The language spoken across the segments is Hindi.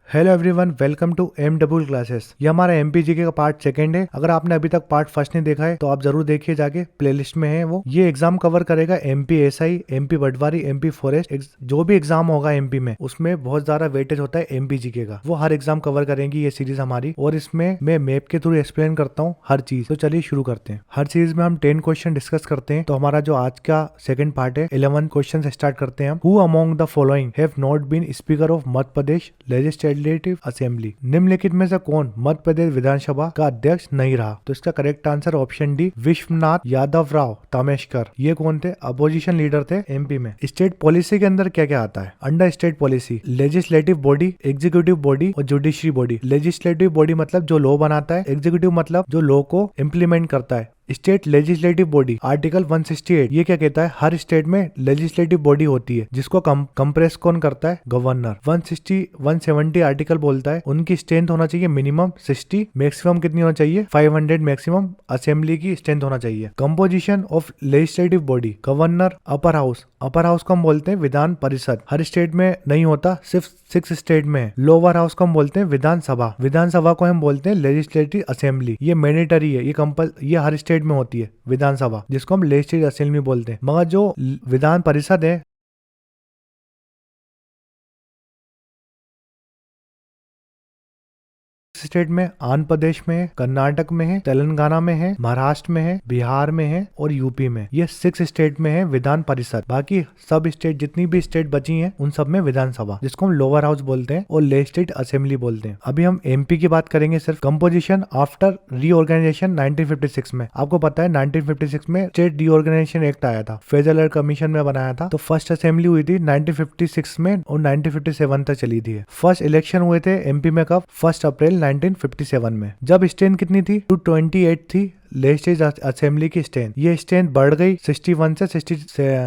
Hello everyone, welcome to MW classes. ये हमारा MPGK का पार्ट सेकंड है। अगर आपने अभी तक पार्ट फर्स्ट नहीं देखा है तो आप जरूर देखिए, जाके प्लेलिस्ट में है वो। ये एग्जाम कवर करेगा MP SI, MP पटवारी, MP फॉरेस्ट, जो भी एग्जाम होगा MP में, उसमें बहुत ज्यादा वेटेज होता है MPGK का। वो हर एग्जाम कवर करेंगी ये सीरीज हमारी, और इसमें मैं मैप के थ्रू एक्सप्लेन करता हूँ हर चीज। तो चलिए शुरू करते हैं। हर सीरीज में हम 10 क्वेश्चन डिस्कस करते हैं। तो हमारा जो आज का सेकंड पार्ट है, 11 क्वेश्चन से स्टार्ट करते हैं हम। Who among the following have not been speaker of Madhya Pradesh legislative assembly? निम्नलिखित में से कौन मध्य प्रदेश विधानसभा का अध्यक्ष नहीं रहा? तो इसका correct answer option D, Vishwanath Yadav Rao Tameshkar. ये कौन थे? अपोजिशन लीडर थे MP में। स्टेट पॉलिसी के अंदर क्या क्या आता है? Under state policy legislative body, executive body और जुडिशरी बॉडी। लेजिस्लेटिव बॉडी मतलब जो लॉ बनाता है, एग्जीक्यूटिव मतलब जो लॉ को इम्प्लीमेंट करता है। स्टेट लेजिस्लेटिव बॉडी आर्टिकल 168 ये क्या कहता है? हर स्टेट में लेजिस्लेटिव बॉडी होती है जिसको कंप्रेस कौन करता है? गवर्नर। 160 170 आर्टिकल बोलता है उनकी स्ट्रेंथ होना चाहिए मिनिमम 60, मैक्सिमम कितनी होना चाहिए? 500 मैक्सिमम असेंबली की स्ट्रेंथ होना चाहिए। Composition of legislative body, governor, upper house. Upper house को हम बोलते हैं विधान परिषद, हर स्टेट में नहीं होता, सिर्फ 6 स्टेट में है। लोअर हाउस को हम बोलते हैं विधानसभा, विधानसभा को हम बोलते हैं लेजिस्लेटिव असेंबली। ये मैंडेटरी है, ये हर स्टेट में होती है विधानसभा, जिसको हम लेजिस्लेटिव असेंबली बोलते हैं। मगर जो विधान परिषद है स्टेट में, आंध्र प्रदेश में है, कर्नाटक में है, तेलंगाना में है, महाराष्ट्र में है, बिहार में है और यूपी में। ये 6 स्टेट में है विधान परिषद। बाकी सब स्टेट, जितनी भी स्टेट बची हैं, उन सब में विधानसभा, जिसको हम लोअर हाउस बोलते हैं और लेजिस्लेटिव असेंबली बोलते हैं। अभी हम MP की बात करेंगे सिर्फ। कंपोजिशन आफ्टर रीऑर्गेनाइजेशन 1956 में। आपको पता है 1956 में स्टेट रीऑर्गेनाइजेशन एक्ट आया था, फेडरल कमीशन में बनाया था। तो फर्स्ट असेंबली हुई थी 1956 में और 1957 तक चली थी। फर्स्ट इलेक्शन हुए थे MP में कब? 1 अप्रैल 1957 में। जब स्ट्रेंथ कितनी थी? 228 थी लेजिस्लेटिव असेंबली की स्ट्रेंथ। ये स्ट्रेंथ बढ़ गई 61 से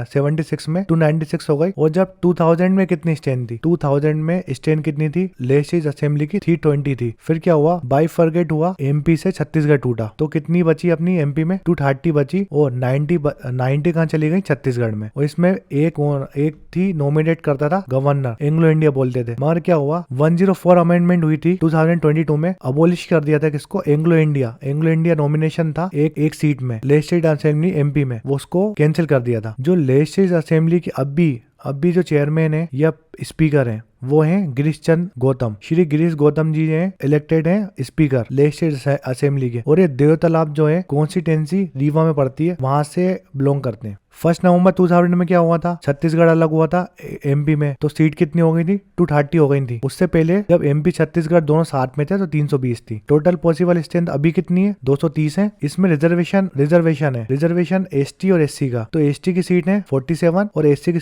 76 में 296 हो गई। और जब 2000 में कितनी स्ट्रेंथ थी? 2000 में स्ट्रेंथ कितनी थी लेजिस्लेटिव असेंबली की? 320 थी। फिर क्या हुआ? बाइफरगेट हुआ, MP से छत्तीसगढ़ टूटा, तो कितनी बची अपनी MP में? 230 बची और 90 कहाँ चली गई? छत्तीसगढ़ में। और इसमें एक थी नॉमिनेट करता था गवर्नर, एंग्लो इंडिया बोलते थे। मगर क्या हुआ? 104 अमेंडमेंट हुई थी 2022 में, अबोलिश कर दिया था किसको? एंग्लो इंडिया नॉमिनेशन था एक सीट में लेजिस्लेटिव असेंबली MP में, वो उसको कैंसिल कर दिया था। जो लेजिस्लेटिव असेंबली की अभी जो चेयरमैन है या स्पीकर है, वो हैं गिरीश चंद्र गौतम। श्री गिरीश गौतम जी हैं इलेक्टेड हैं स्पीकर लेजिस्लेटिव असेंबली के। और ये देवतालाब जो है कॉन्स्टिट्यूंसी रीवा में पड़ती है, वहां से बिलोंग करते हैं। 1 नवंबर 2000 में क्या हुआ था? छत्तीसगढ़ अलग हुआ था MP में, तो सीट कितनी हो गई थी? 230 हो गई थी। उससे पहले जब MP छत्तीसगढ़ दोनों साथ में थे तो 320 थी। टोटल पॉसिबल स्ट्रेंथ अभी कितनी है? 230 है। इसमें रिजर्वेशन है, रिजर्वेशन ST और SC का। तो ST की सीट है 47 और SC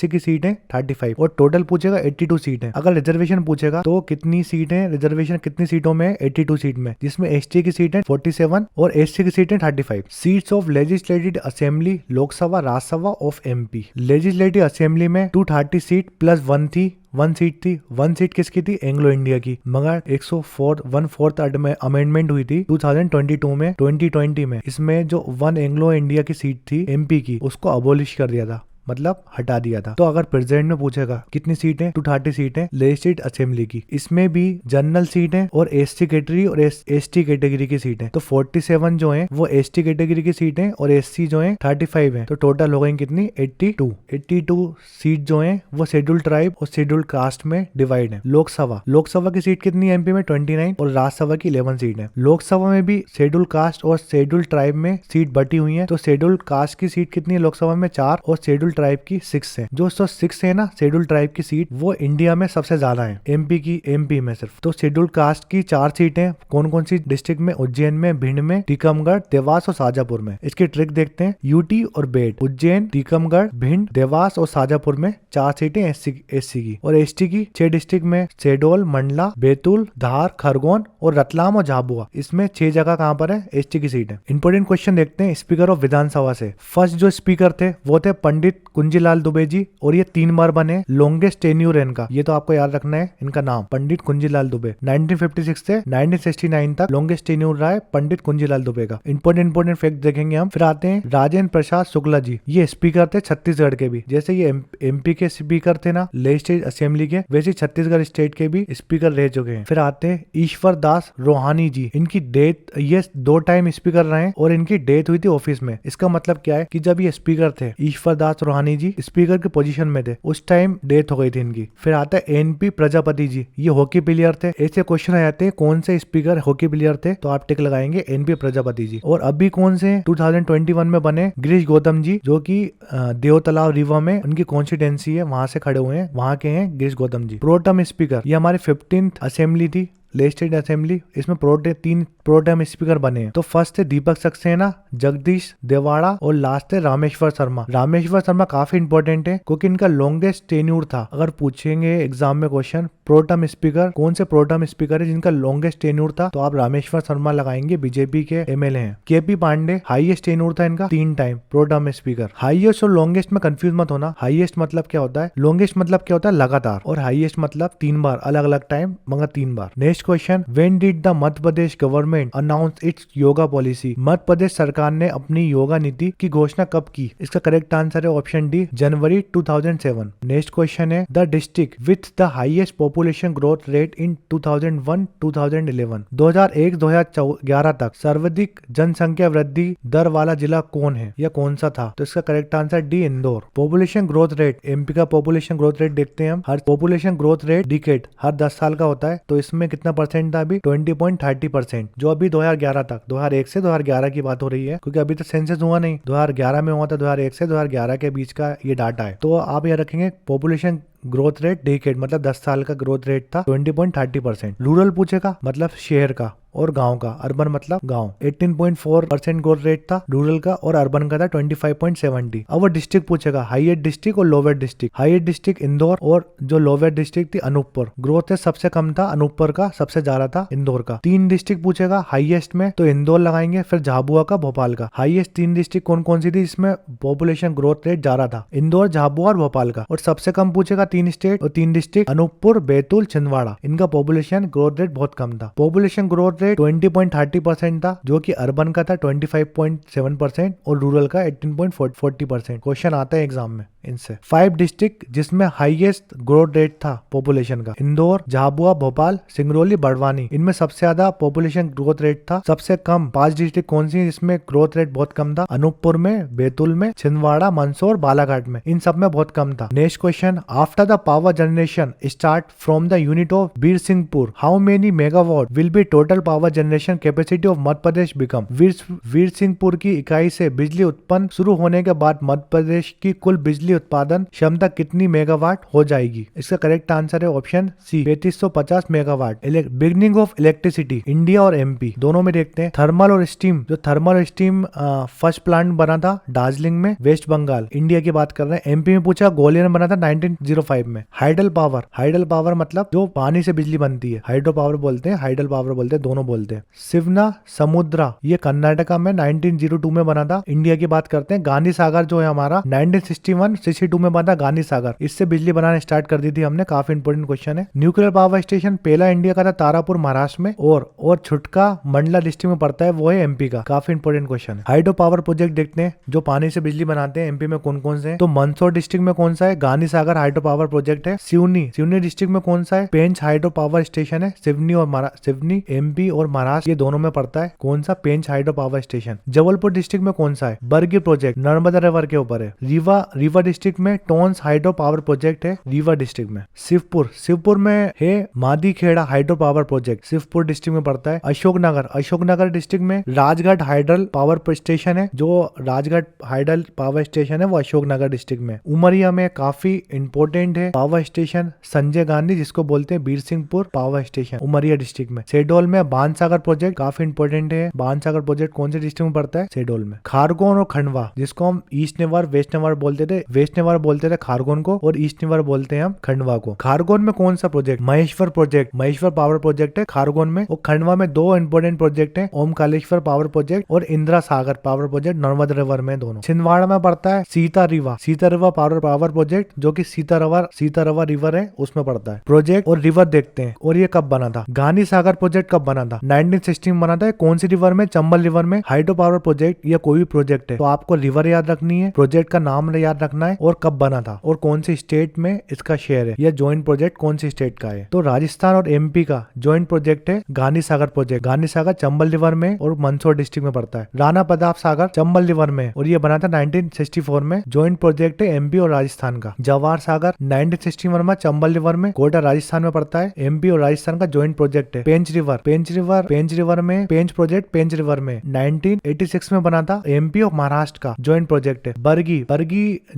की सीट है 35 और टोटल पूछेगा 82 सीट है। अगर रिजर्वेशन पूछेगा तो कितनी सीट है? रिजर्वेशन कितनी सीटों में? 82 सीट में, जिसमें ST की सीट है 47 और SC की सीट है 35। Seats of legislative assembly Lok Sabha Rajya Sabha of MP। Legislative assembly में 230 सीट प्लस 1 थी, 1 सीट थी। 1 सीट किसकी थी? एंग्लो इंडिया की। मगर 104th अमेंडमेंट हुई थी 2020 में। इसमें जो 1 एंग्लो इंडिया की सीट थी MP की, उसको अबोलिश कर दिया था, मतलब हटा दिया था। तो अगर प्रेजेंट में पूछेगा कितनी सीटें? 230 सीटें लेजिस्लेटिव असेंबली की। इसमें भी जनरल सीट है और SC कैटेगरी और ST कैटेगरी की सीट है। तो 47 जो है वो ST कैटेगरी की सीट है और SC जो है 35 है। तो टोटल हो गई कितनी? 82 सीट जो है वो शेड्यूल्ड ट्राइब और शेड्यूल्ड कास्ट में डिवाइड है। लोकसभा की सीट कितनी है MP में? 29 और राज्यसभा की 11 सीट है। लोकसभा में भी शेड्यूल्ड कास्ट और शेड्यूल्ड ट्राइब में सीट बटी हुई है। तो शेड्यूल्ड कास्ट की सीट कितनी है लोकसभा में? 4 और शेड्यूल्ड ट्राइब की 6 है। जो 6 है ना शेड्यूल ट्राइब की सीट, वो इंडिया में सबसे ज्यादा है MP में सिर्फ। तो शेड्यूल कास्ट की 4 सीटें कौन कौन सी डिस्ट्रिक्ट में? उज्जैन में, भिंड में, टीकमगढ़, देवास और शाजापुर में। इसकी ट्रिक देखते हैं। UT और बेट, उज्जैन, टीकमगढ़, भिंड, देवास और शाजापुर में 4 सीटें SC की। और ST की 6 डिस्ट्रिक्ट में शहडोल, मंडला, बैतूल, धार, खरगोन और रतलाम और झाबुआ। इसमें 6 जगह कहाँ पर है? ST की सीट है। इंपोर्टेंट क्वेश्चन देखते हैं स्पीकर ऑफ विधानसभा से। फर्स्ट जो स्पीकर थे वो थे पंडित कुंजीलाल दुबे जी, और ये 3 बार बने, लॉन्गेस्ट टेन्यूर है इनका, ये तो आपको याद रखना है इनका नाम, पंडित कुंजीलाल दुबे। 1956 से 1969 तक लॉन्गेस्ट टेन्यूर रहा है पंडित कुंजीलाल दुबे का। इंपॉर्टेंट फैक्ट देखेंगे हम। फिर आते हैं राजेंद्र प्रसाद शुक्ला जी, ये स्पीकर थे छत्तीसगढ़ के भी, जैसे ये एमपी के स्पीकर थे ना लेजिस्लेटिव असेंबली के, वैसे छत्तीसगढ़ स्टेट के भी स्पीकर रह चुके हैं। फिर आते हैं ईश्वर दास रोहानी जी, इनकी डेथ, ये 2 टाइम स्पीकर रहे और इनकी डेथ हुई थी ऑफिस में। इसका मतलब क्या है कि जब ये स्पीकर थे ईश्वर दास रोहानी जी स्पीकर की पोजीशन में थे, उस टाइम डेथ हो गई थी इनकी। फिर आता है एनपी प्रजापति जी, ये हॉकी प्लेयर थे। ऐसे क्वेश्चन आ जाते हैं कौन से स्पीकर हॉकी प्लेयर थे, तो आप टिक लगाएंगे एनपी प्रजापति जी। और अभी कौन से 2021 में बने गिरीश गौतम जी, जो कि देव तालाब रीवा में उनकी कॉन्स्टिट्यूंसी है, वहां से खड़े हुए हैं, वहां के हैं गिरीश गौतम जी। प्रोटम स्पीकर, ये हमारी 15th असेंबली थी, लेजिस्लेटिव असेंबली, इसमें 3 प्रोटेम स्पीकर बने हैं। तो फर्स्ट थे दीपक सक्सेना, जगदीश देवाड़ा और लास्ट है रामेश्वर शर्मा। रामेश्वर शर्मा काफी इंपॉर्टेंट है क्योंकि इनका लॉन्गेस्ट टेन्यूर था। अगर पूछेंगे एग्जाम में क्वेश्चन प्रोटम स्पीकर, कौन से प्रोटम स्पीकर है जिनका लॉन्गेस्ट टेन्यूर था, तो आप रामेश्वर शर्मा लगाएंगे, बीजेपी के एमएलए हैं। केपी पांडे, हाईएस्ट टेन्यूर था इनका 3 टाइम प्रोटम स्पीकर। हाईएस्ट और लॉन्गेस्ट में कंफ्यूज मत होना, हाईएस्ट मतलब क्या होता है, लॉन्गेस्ट मतलब क्या होता है लगातार, और हाईएस्ट मतलब 3 बार अलग अलग टाइम, मगर 3 बार। Next question, when did the Madhya Pradesh government announce its yoga policy, Madhya Pradesh सरकार ने अपनी योगा नीति की घोषणा कब की? इसका करेक्ट आंसर है ऑप्शन डी, जनवरी 2007। नेक्स्ट क्वेश्चन है, the district with the highest population growth rate in 2001-2011, 2001-2011 तक सर्वाधिक जनसंख्या वृद्धि दर वाला जिला कौन है या कौन सा था? तो इसका correct answer D, Indore. Population growth rate, MP का पॉपुलेशन ग्रोथ रेट देखते हैं हम। हर पॉपुलेशन ग्रोथ रेट डिकेड हर 10 साल का होता है, तो इसमें कितना परसेंट था अभी? 20.30%, जो अभी 2011 तक, 2001 से 2011 की बात हो रही है, क्योंकि अभी तो सेंसस हुआ नहीं, 2011 में हुआ था, 2001 से 2011 के बीच का ये डाटा है। तो आप ये रखेंगे पॉपुलेशन ग्रोथ रेट डेकेड, मतलब 10 साल का ग्रोथ रेट था 20.30%। रूरल पूछेगा मतलब शहर का, और गांव का, अर्बन मतलब गांव। 18.4% ग्रोथ रेट था रूरल का, और अर्बन का था 25.70। अब वो डिस्ट्रिक्ट पूछेगा, हाईएस्ट डिस्ट्रिक्ट और lowest district. Highest district Indore, और जो लोवेस्ट डिस्ट्रिक्ट थी अनूपपुर। ग्रोथ रेट सबसे कम था अनूपपुर का, सबसे ज्यादा था इंदौर का। 3 डिस्ट्रिक्ट पूछेगा हाईएस्ट में, तो इंदौर लगाएंगे, फिर झाबुआ का, भोपाल का। हाईएस्ट 3 डिस्ट्रिक्ट कौन कौन सी थी इसमें पॉपुलेशन ग्रोथ रेट ज्यादा था? इंदौर, झाबुआ और भोपाल का। और सबसे कम पूछेगा 3 स्टेट और 3 डिस्ट्रिक्ट, अनूपपुर, बैतूल, छिंदवाड़ा। इनका पॉपुलेशन ग्रोथ रेट बहुत कम था। पॉपुलेशन ग्रोथ रेट 20.30% था, जो कि अर्बन का था 25.7% और रूरल का 18.40%। क्वेश्चन आता है एग्जाम में इनसे। 5 डिस्ट्रिक्ट जिसमें हाईएस्ट ग्रोथ रेट था पॉपुलेशन का, इंदौर, झाबुआ, भोपाल, सिंगरौली, बड़वानी। इनमें सबसे ज्यादा पॉपुलेशन ग्रोथ रेट था। सबसे कम 5 डिस्ट्रिक्ट कौन सी जिसमें ग्रोथ रेट बहुत कम था? अनूपपुर में, बैतूल में, छिंदवाड़ा, मंदसौर, बालाघाट में। इन सब में बहुत कम था। Next question, after the power generation start from the unit of Birsinghpur, how many megawatt will be total power generation capacity of Madhya Pradesh become? Virsinghpur की इकाई से बिजली उत्पन्न शुरू होने के बाद मध्य प्रदेश की कुल बिजली उत्पादन क्षमता कितनी मेगावाट हो जाएगी? इसका करेक्ट आंसर है option C, 3550 megawatt. Beginning of electricity, India और एमपी दोनों में देखते हैं। थर्मल और स्टीम, जो थर्मल और स्टीम फर्स्ट प्लांट बना था दार्जिलिंग में, वेस्ट बंगाल, इंडिया की बात कर रहे हैं। एमपी में पूछा ग्वालियर में बना था 1905 में। हाइडल पावर, हाइडल पावर मतलब जो पानी से बिजली बनती है, हाइड्रो पावर बोलते हैं, हाइडल पावर बोलते हैं, दोनों बोलते हैं। शिवना समुद्रा, ये कर्नाटका में 1902 में बना था। इंडिया की बात करते हैं। गांधी सागर जो है हमारा 1961-62 में बना गांधी सागर, इससे बिजली बनाना स्टार्ट कर दी थी हमने। काफी इंपोर्टेंट क्वेश्चन है। न्यूक्लियर पावर स्टेशन पहला इंडिया का था तारापुर महाराष्ट्र में, और छुटका मंडला डिस्ट्रिक्ट में पड़ता है, वो है एमपी का। काफी इंपोर्टेंट क्वेश्चन है। हाइड्रो पावर प्रोजेक्ट देखते हैं जो पानी से बिजली बनाते हैं एमपी में कौन कौन से हैं। तो मंदसौर डिस्ट्रिक्ट में कौन सा है? Gandhi Sagar hydro power project है। सिवनी डिस्ट्रिक्ट में कौन सा है? पेंच हाइड्रो पावर स्टेशन है। सिवनी एमपी और महाराष्ट्र ये दोनों में पड़ता है। कौन सा? Pench hydro power station. Jabalpur district में कौन सा है? बरगी प्रोजेक्ट, नर्मदा रिवर के ऊपर है। रीवा डिस्ट्रिक्ट में टोन्स हाइड्रो पावर प्रोजेक्ट है, रीवा डिस्ट्रिक्ट में। शिवपुर में है Madikheda hydro power project, Shivpur district में पड़ता है। अशोकनगर डिस्ट्रिक्ट में राजगढ़ हाइड्रल पावर स्टेशन है, जो राजगढ़ हाइड्रल पावर स्टेशन है वो अशोकनगर डिस्ट्रिक्ट में। उमरिया में काफी इंपोर्टेंट है पावर स्टेशन संजय गांधी, जिसको बोलते हैं Birsinghpur power station, Umaria district में। शहडोल में बाणसागर प्रोजेक्ट काफी इंपोर्टेंट है। बाणसागर प्रोजेक्ट कौन से डिस्ट्रिक्ट में पड़ता है? शहडोल में। खारगोन और खंडवा, जिसको हम ईस्ट नेवार वेस्ट नेवार बोलते थे, वेस्ट निवार बोलते थे खारगोन को और ईस्ट निवार बोलते हैं हम खंडवा को। खारगोन में कौन सा project? Maheshwar project, Maheshwar power project है खारगोन में। और खंडवा में दो इंपोर्टेंट प्रोजेक्ट है, ओमकालेश्वर पावर प्रोजेक्ट और Indira Sagar power project Narmada river में दोनों। छिंदवाड़ा में पड़ता है सीता रिवा पावर प्रोजेक्ट जो कि सीता रवा रिवर है उसमें पड़ता है प्रोजेक्ट। और रिवर देखते हैं और ये कब बना था। गांधी सागर प्रोजेक्ट कब बना था? 1960 में बना था। कौन सी रिवर में? चंबल रिवर में। हाइड्रो पावर प्रोजेक्ट या कोई भी प्रोजेक्ट है तो आपको रिवर याद रखनी है, प्रोजेक्ट का नाम याद रखना है और कब बना था और कौन सी स्टेट में इसका शेयर है या ज्वाइंट प्रोजेक्ट कौन सी स्टेट का है। तो राजस्थान और एमपी का ज्वाइंट प्रोजेक्ट है गांधी सागर प्रोजेक्ट। गांधी सागर चंबल रिवर में और मंदसौर डिस्ट्रिक्ट में पड़ता है। राणा प्रताप सागर चंबल रिवर में और ये बना था 1964 में। ज्वाइंट प्रोजेक्ट है एमपी और राजस्थान का। जवाहर सागर 1961 में चंबल रिवर में, कोटा राजस्थान में पड़ता है। एमपी और राजस्थान का ज्वाइंट प्रोजेक्ट है। पेंच रिवर में पेंच प्रोजेक्ट पेंच रिवर में 1986 में बना था। एमपी और महाराष्ट्र का ज्वाइंट प्रोजेक्ट है। बरगी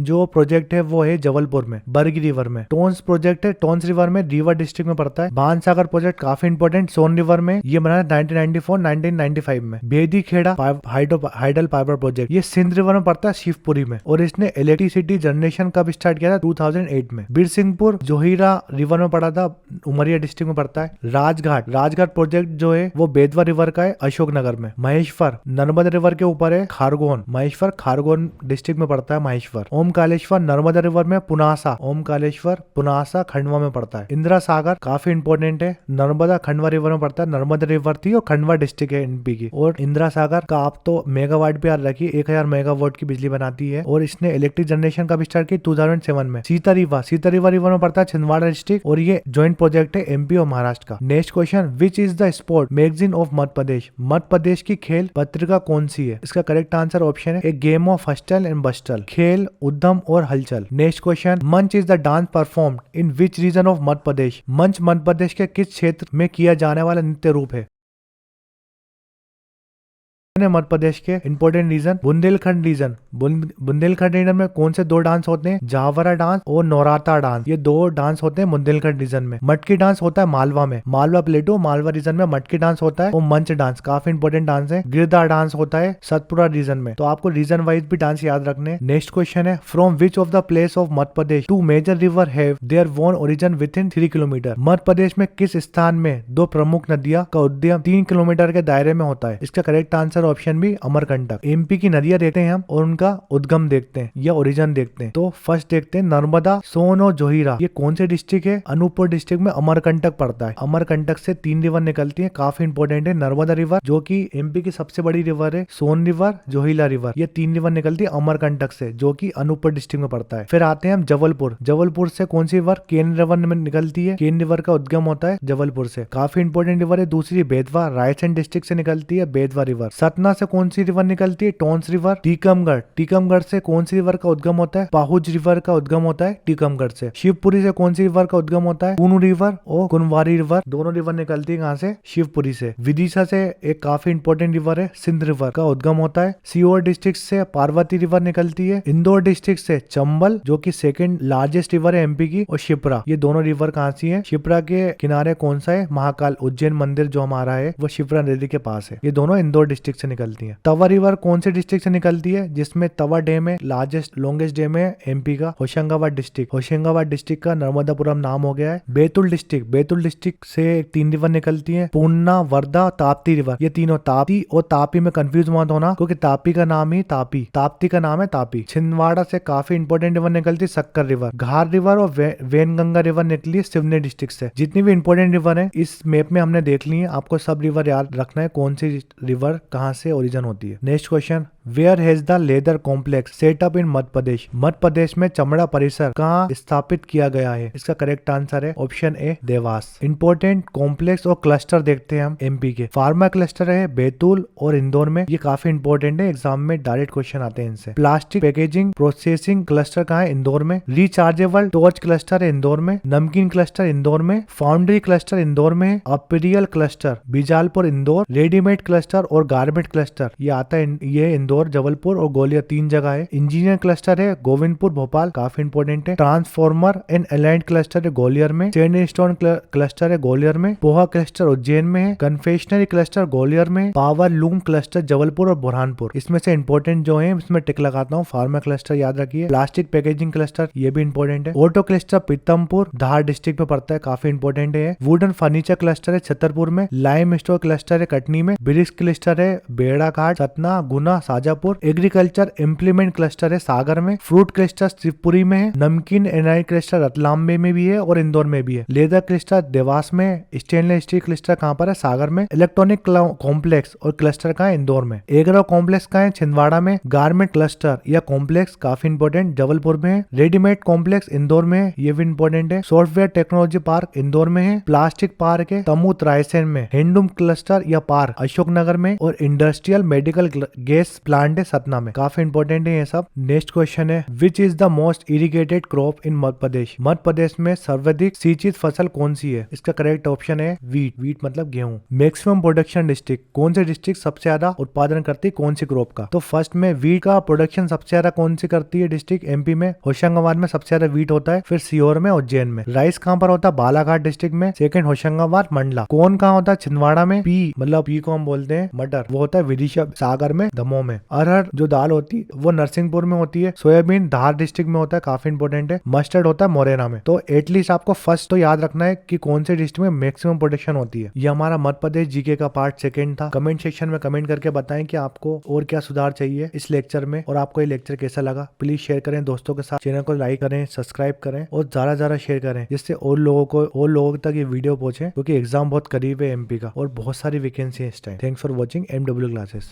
जो प्रोजेक्ट है वो है जबलपुर में, बरगी रिवर में। टोन्स प्रोजेक्ट है टोन्स रिवर में, रीवा डिस्ट्रिक्ट में पड़ता है। बाणसागर प्रोजेक्ट काफी इंपोर्टेंट, सोन रिवर में। ये बना 1994-1995 में। Bedi Kheda hydel power project ये सिंध रिवर में पड़ता है, शिवपुरी में। और इसने इलेक्ट्रिसिटी जनरेशन कब स्टार्ट किया था? 2008 में। बीरसिंहपुर जोहिरा रिवर में पड़ा था, उमरिया डिस्ट्रिक्ट में पड़ता है। राजघाट प्रोजेक्ट जो है वो बेतवा रिवर का है, अशोकनगर में। महेश्वर नर्मदा रिवर के ऊपर है, खारगोन। महेश्वर खारगोन डिस्ट्रिक्ट में पड़ता है महेश्वर। ओमकालेश्वर नर्मदा रिवर में, पुनासा। ओमकालेश्वर पुनासा खंडवा में पड़ता है। इंदिरा सागर काफी इंपोर्टेंट है, नर्मदा खंडवा रिवर में पड़ता है। नर्मदा रिवर थी और खंडवा डिस्ट्रिक्ट है एमपी की। और इंदिरा सागर का आप तो मेगावाट भी याद रखिए, 1000 मेगावाट की बिजली बनाती है। और इसने इलेक्ट्रिक जनरेशन का भी स्टार्ट किया 2007 में। सीता रिवर में पड़ता है छिंदवाड़ा डिस्ट्रिक्ट और ये ज्वाइंट प्रोजेक्ट है एमपी और महाराष्ट्र का। Next question, which is the sport magazine of Madhya Pradesh? Madhya Pradesh की खेल पत्रिका कौन सी है? इसका करेक्ट आंसर ऑप्शन है A game of hustle and bustle, खेल, उद्यम और हलचल। Next question, Manch is the dance performed in which region of Madhya Pradesh? Manch Madhya Pradesh के किस क्षेत्र में किया जाने वाला नृत्य रूप है? मध्य प्रदेश के important region Bundelkhand region. Bundelkhand region में कौन से दो डांस होते हैं? जावरा डांस और नौराता डांस, ये दो डांस होते हैं बुंदेलखंड रीजन में। मटकी डांस होता है मालवा में, मालवा प्लेटू मालवा रीजन में मटकी डांस होता है। और मंच डांस काफी इंपोर्टेंट डांस है। गिरदार डांस होता है सतपुरा रीजन में। तो आपको रीजन वाइज भी डांस याद रखने। नेक्स्ट क्वेश्चन है, from which of the place of Madhya Pradesh two major river have their one origin within 3 kilometre? Madhya Pradesh में किस स्थान में दो प्रमुख नदियां का उद्गम 3 किलोमीटर के दायरे में होता है? इसका करेक्ट आंसर ऑप्शन भी अमरकंटक। एमपी की नदियां देखते हैं हम और उनका उद्गम देखते हैं या ओरिजिन देखते हैं। तो फर्स्ट देखते हैं नर्मदा, सोन और जोहिरा, ये कौन से डिस्ट्रिक्ट है? अनूपपुर डिस्ट्रिक्ट में अमरकंटक पड़ता है। अमरकंटक से 3 रिवर निकलती है, काफी इंपोर्टेंट है। नर्मदा रिवर जो कि एमपी की सबसे बड़ी रिवर है, सोन रिवर, जोहिला रिवर, ये 3 रिवर निकलती है अमरकंटक से जो कि अनूपपुर डिस्ट्रिक्ट में पड़ता है। फिर आते हैं हम जबलपुर से कौन सी रिवर? केन रिवर में निकलती है, केन रिवर का उद्गम होता है जबलपुर से, काफी इंपोर्टेंट रिवर है। दूसरी बेतवा, रायसेन डिस्ट्रिक्ट से निकलती है बेतवा रिवर। सतना से कौन सी रिवर निकलती है? टोंस रिवर। टीकमगढ़ से कौन सी रिवर का उद्गम होता है? पाहुज रिवर का उद्गम होता है टीकमगढ़ से। शिवपुरी से कौन सी रिवर का उद्गम होता है? पूनू रिवर और कुनवारी रिवर, दोनों रिवर निकलती है कहाँ से? शिवपुरी से। विदिशा से एक काफी इंपोर्टेंट रिवर है, सिंध रिवर का उद्गम होता है। सीहोर डिस्ट्रिक्ट से पार्वती रिवर निकलती है। इंदौर डिस्ट्रिक्ट से चंबल जो कि सेकंड लार्जेस्ट रिवर है एमपी की, और शिप्रा, ये दोनों रिवर कहाँ सी है? शिप्रा के किनारे कौन सा है? महाकाल उज्जैन मंदिर जो हमारा है वो शिप्रा नदी के पास है। ये दोनों इंदौर डिस्ट्रिक्ट से निकलती है। तवा रिवर कौन से डिस्ट्रिक्ट से निकलती है? जिसमें तवा डैम है, लॉन्गेस्ट डैम है एमपी का। होशंगाबाद डिस्ट्रिक्ट का नर्मदापुरम नाम हो गया है। बैतूल डिस्ट्रिक्ट से 3 रिवर निकलती है, पूर्णा, वर्धा, ताप्ती रिवर। ये तीनों, ताप्ती और तापी में कंफ्यूज मत होना क्योंकि तापी का नाम ही ताप्ती का नाम है तापी। छिंदवाड़ा से काफी इंपोर्टेंट रिवर निकलती है, सक्कर रिवर। घार रिवर और वेनगंगा रिवर निकली है सिवनी डिस्ट्रिक्ट से। जितनी भी इंपोर्टेंट रिवर है इस मैप में हमने देख ली है, आपको सब रिवर याद रखना है कौन सी रिवर कहाँ से ओरिजिन होती है। Next question, where has the leather complex set up in Madhya Pradesh? Madhya Pradesh में चमड़ा परिसर कहाँ स्थापित किया गया है? इसका करेक्ट आंसर है option A, Dewas. Important complex और क्लस्टर देखते हैं हम एमपी के। फार्मा क्लस्टर है बैतूल और इंदौर में, ये काफी इंपोर्टेंट है, एग्जाम में डायरेक्ट क्वेश्चन आते हैं इनसे। प्लास्टिक पैकेजिंग प्रोसेसिंग क्लस्टर कहाँ है? इंदौर में। रिचार्जेबल टॉर्च क्लस्टर है इंदौर में। नमकीन क्लस्टर इंदौर में। फाउंड्री क्लस्टर इंदौर में। Apparel cluster Bijalpur Indore. Readymade cluster और गारमेंट क्लस्टर ये आता है, ये इंदौर, जबलपुर और ग्वालियर 3 जगह है। इंजीनियर क्लस्टर है गोविंदपुर, भोपाल, काफी इंपोर्टेंट है। ट्रांसफॉर्मर एंड अलाइंड क्लस्टर है ग्वालियर में। स्टेनलेस स्टोन क्लस्टर है ग्वालियर में। पोहा क्लस्टर उज्जैन में है। कन्फेक्शनरी क्लस्टर ग्वालियर में। पावर लूम क्लस्टर जबलपुर और बुरहानपुर। इसमें से इंपोर्टेंट जो है इसमें टिक लगाता हूँ। फार्मा क्लस्टर याद रखिए। प्लास्टिक पैकेजिंग क्लस्टर ये भी इंपोर्टेंट है। ऑटो क्लस्टर पीतमपुर धार डिस्ट्रिक्ट में पड़ता है, काफी इंपोर्टेंट है। वुडन फर्नीचर क्लस्टर है छतरपुर में। लाइम स्टोर क्लस्टर है कटनी में। ब्रिक्स क्लस्टर है बेड़ाघाट, सतना, गुना, शाजापुर। एग्रीकल्चर इम्प्लीमेंट क्लस्टर है सागर में। फ्रूट क्लस्टर शिवपुरी में है। नमकीन एनआई क्लस्टर रतलाम में भी है और इंदौर में भी है। लेदर क्लस्टर देवास में। स्टेनलेस स्टील क्लस्टर कहाँ पर है? सागर में। इलेक्ट्रॉनिक कॉम्प्लेक्स और क्लस्टर कहाँ है? इंदौर में। एग्रो कॉम्प्लेक्स कहाँ है? छिंदवाड़ा में। गारमेंट क्लस्टर या कॉम्प्लेक्स काफी इंपोर्टेंट जबलपुर में है। रेडीमेड कॉम्प्लेक्स इंदौर में है, ये भी इंपोर्टेंट है। सॉफ्टवेयर टेक्नोलॉजी पार्क इंदौर में है। प्लास्टिक पार्क है तमूत रायसेन में। हैंडलूम क्लस्टर या पार्क अशोकनगर में। और इंडस्ट्रियल मेडिकल गैस प्लांट है सतना में, काफी इंपोर्टेंट है ये सब। नेक्स्ट क्वेश्चन है which is the most irrigated crop in Madhya Pradesh? Madhya Pradesh में सर्वाधिक सिंचित फसल कौन सी है? इसका करेक्ट ऑप्शन है वीट। वीट मतलब गेहूं। मैक्सिमम प्रोडक्शन डिस्ट्रिक्ट, कौन से डिस्ट्रिक्ट सबसे ज्यादा उत्पादन करती है कौन सी क्रॉप का? तो फर्स्ट में वीट का प्रोडक्शन सबसे ज्यादा कौन सी करती है डिस्ट्रिक्ट? एमपी में होशंगाबाद में सबसे ज्यादा वीट होता है। फिर सीहोर में, उज्जैन में। राइस कहाँ पर होता है? बालाघाट डिस्ट्रिक्ट में। सेकंड होशंगाबाद, मंडला। कौन कहाँ होता है? छिंदवाड़ा में। पी मतलब पी को हम बोलते हैं मटर, वो होता है विदिशा, सागर में, दमोह में। अरहर जो दाल होती है वो नरसिंहपुर में होती है। सोयाबीन धार डिस्ट्रिक्ट में होता है, काफी इंपोर्टेंट है। मस्टर्ड होता है मोरेना में। तो एटलीस्ट आपको फर्स्ट तो याद रखना है कि कौन से डिस्ट्रिक्ट में मैक्सिमम प्रोडक्शन होती है। ये हमारा मध्य प्रदेश जीके का पार्ट सेकंड था। कमेंट सेक्शन में कमेंट करके बताएं कि आपको और क्या सुधार चाहिए इस लेक्चर में और आपको ये लेक्चर कैसा लगा। प्लीज शेयर करें दोस्तों के साथ, चैनल को लाइक करें, सब्सक्राइब करें और ज्यादा शेयर करें जिससे और लोगों तक ये वीडियो पहुंचे, क्योंकि एग्जाम बहुत करीब है एमपी का और बहुत सारी वैकेंसी है इस time. Thanks for watching MW classes.